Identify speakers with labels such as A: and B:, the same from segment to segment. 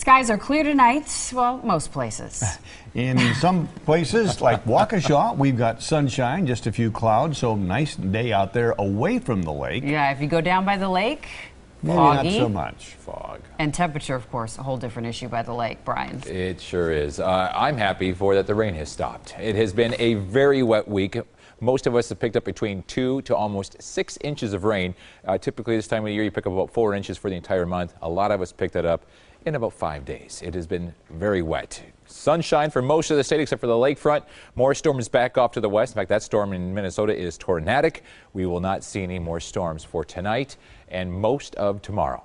A: Skies are clear tonight, well, most places.
B: In some places, like Waukesha, we've got sunshine, just a few clouds, so nice day out there away from the lake.
A: Yeah, if you go down by the lake,
B: maybe
A: foggy.
B: not so much.
C: Fog.
A: And temperature, of course, a whole different issue by the lake, Brian.
C: It sure is. I'm happy for that the rain has stopped. It has been a very wet week. Most of us have picked up between 2 to almost 6 inches of rain. Typically this time of the year you pick up about 4 inches for the entire month. A lot of us picked that up in about 5 days. It has been very wet. Sunshine for most of the state except for the lakefront. More storms back off to the west. In fact, that storm in Minnesota is tornadic. We will not see any more storms for tonight and most of tomorrow.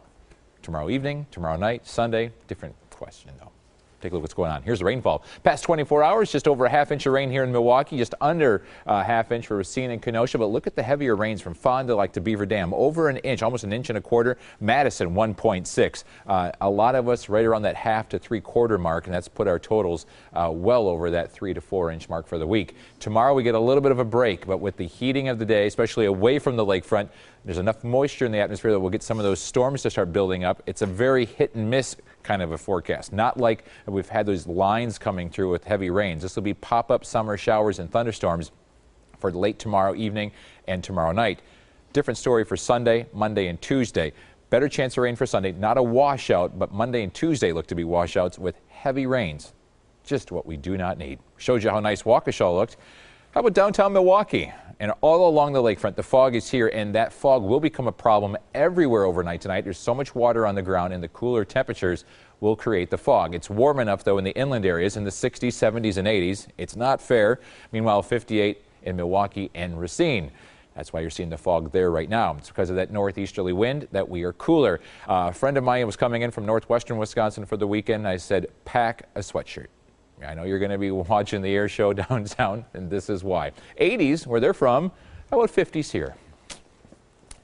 C: Tomorrow evening, tomorrow night, Sunday, different question though. Take a look at what's going on. Here's the rainfall. Past 24 hours, just over a ½ inch of rain here in Milwaukee, just under a ½ inch for Racine and Kenosha. But look at the heavier rains from Fond du Lac to Beaver Dam. Over an inch, almost an inch and a quarter. Madison, 1.6. A lot of us right around that ½ to 3/4 mark, and that's put our totals well over that 3 to 4 inch mark for the week. Tomorrow we get a little bit of a break, but with the heating of the day, especially away from the lakefront, there's enough moisture in the atmosphere that we'll get some of those storms to start building up. It's a very hit and miss kind of a forecast. Not like we've had those lines coming through with heavy rains. This will be pop-up summer showers and thunderstorms for late tomorrow evening and tomorrow night. Different story for Sunday, Monday, and Tuesday. Better chance of rain for Sunday. Not a washout, but Monday and Tuesday look to be washouts with heavy rains. Just what we do not need. Showed you how nice Waukesha looked. How about downtown Milwaukee? And all along the lakefront, the fog is here, and that fog will become a problem everywhere overnight tonight. There's so much water on the ground, and the cooler temperatures will create the fog. It's warm enough, though, in the inland areas in the 60s, 70s, and 80s. It's not fair. Meanwhile, 58 in Milwaukee and Racine. That's why you're seeing the fog there right now. It's because of that northeasterly wind that we are cooler. A friend of mine was coming in from northwestern Wisconsin for the weekend. I said, pack a sweatshirt. I know you're going to be watching the air show downtown, and this is why. 80s, where they're from, how about 50s here?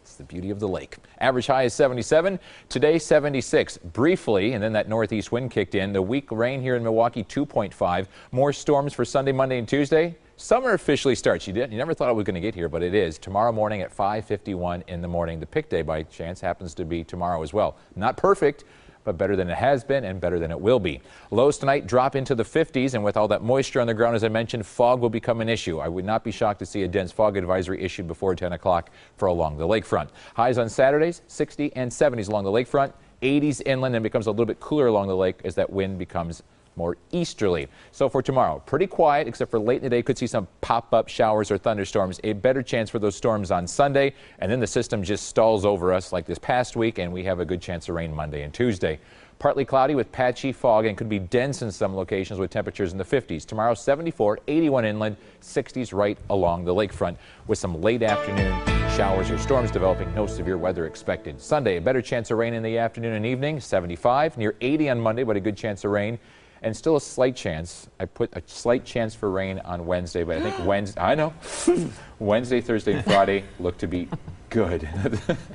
C: It's the beauty of the lake. Average high is 77, today 76. Briefly, and then that northeast wind kicked in. The weak rain here in Milwaukee, 2.5. More storms for Sunday, Monday, and Tuesday. Summer officially starts. You never thought it was going to get here, but it is. Tomorrow morning at 5:51 in the morning. The pick day, by chance, happens to be tomorrow as well. Not perfect, but better than it has been and better than it will be. Lows tonight drop into the 50s, and with all that moisture on the ground, as I mentioned, fog will become an issue. I would not be shocked to see a dense fog advisory issued before 10 o'clock for along the lakefront. Highs on Saturdays, 60 and 70s along the lakefront, 80s inland, and becomes a little bit cooler along the lake as that wind becomes more easterly. So for tomorrow, pretty quiet, except for late in the day, could see some pop-up showers or thunderstorms. A better chance for those storms on Sunday, and then the system just stalls over us like this past week, and we have a good chance of rain Monday and Tuesday. Partly cloudy with patchy fog and could be dense in some locations with temperatures in the 50s. Tomorrow, 74, 81 inland, 60s right along the lakefront with some late afternoon showers or storms developing. No severe weather expected. Sunday, a better chance of rain in the afternoon and evening, 75, near 80 on Monday, but a good chance of rain. And still a slight chance. I put a slight chance for rain on Wednesday, but I think Wednesday, Thursday, and Friday look to be good.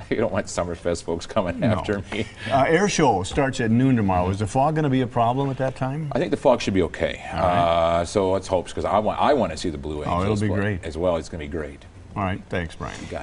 C: You don't want Summerfest folks coming after me.
B: Air show starts at noon tomorrow. Is the fog going to be a problem at that time?
C: I think the fog should be okay. Right. So let's hope, because I want to see the Blue Angels.
B: Oh, it'll be great
C: as well. It's going to be great.
B: All right, thanks, Brian.
C: You got it.